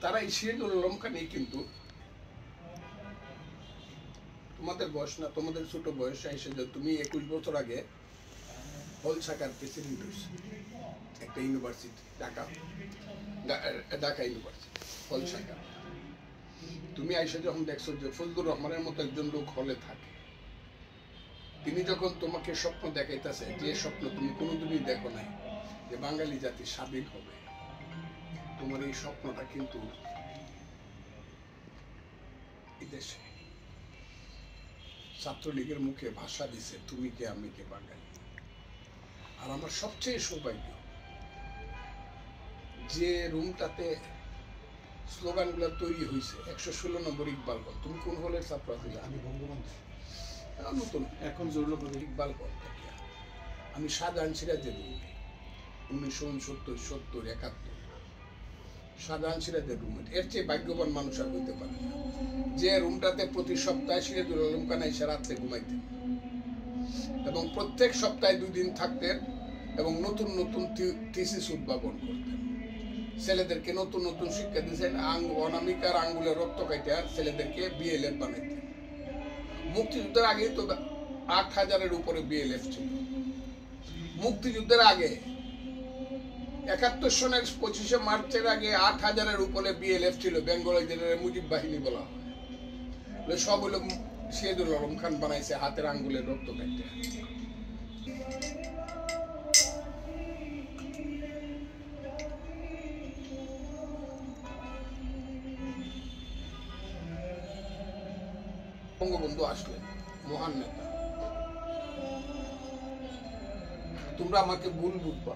তারা এই সিরাজুল আলম খানই কিন্তু তোমাদের বয়স না, তোমাদের ছোট বয়স এসে যে তুমি 21 বছর আগে হল শাখার প্রেসিডেন্ট হয়েছে একটা ইউনিভার্সিটি, ঢাকা ইউনিভার্সিটি হল শাখা। তুমি আইসা যখন দেখছো যে ফজলুর রহমানের মতো একজন লোক হলে থাকে, তিনি যখন তোমাকে স্বপ্ন দেখাইতেছে, যে স্বপ্ন তুমি কোনোদিনই দেখো নাই, যে বাঙালি জাতি স্বাধীন হবে, তোমার এই স্বপ্নটা কিন্তু এই দেশে ছাত্রলীগের মুখে ভাষা দিছে, তুমি কে আমি কে বাঙালি। আর আমার সবচেয়ে সৌভাগ্য যে রুমটাতে স্লোগানগুলো তৈরি হয়েছে, 116 নম্বর ইকবাল হল। তুমি কোন হলের ছাত্র ছিলে? আমি বঙ্গবন্ধু নতুন এখন জরুরি ইকবাল হল থেকে আমি শাহজাহান সিরাজের রুমে 1969, 70, 71 শাহজাহান সিরাজের রুমে। এর চেয়ে ভাগ্যবান মানুষ আর হইতে পারে না, যে রুমটাতে প্রতি সপ্তাহে সিরাজুল আলম খান এসে রাত্রে ঘুমাইতেন এবং প্রত্যেক সপ্তাহে 2 দিন থাকতেন এবং নতুন নতুন থিসিস উদ্ভাবন করতেন। ছেলেদেরকে নতুন নতুন শিক্ষা দিয়েছেন, অনামিকার আঙ্গুলের রক্ত কাইটে ছেলেদেরকে বিএলএফ বানাইতেন। মুক্তিযুদ্ধের আগে তো 8000-এর উপরে বিএলএফ ছিল। মুক্তিযুদ্ধের আগে 71 সনের 25শে মার্চের আগে 8000-এর উপরে বিএলএফ ছিল। বেঙ্গলিদের মুজিব বাহিনী বলা হয়। সব হলো সিরাজুল আলম খান বানাইছে হাতের আঙ্গুলের রক্ত কাটতে। বঙ্গবন্ধু আসলেন, মহান নেতা। তোমরা আমাকে ভুল বুঝবা।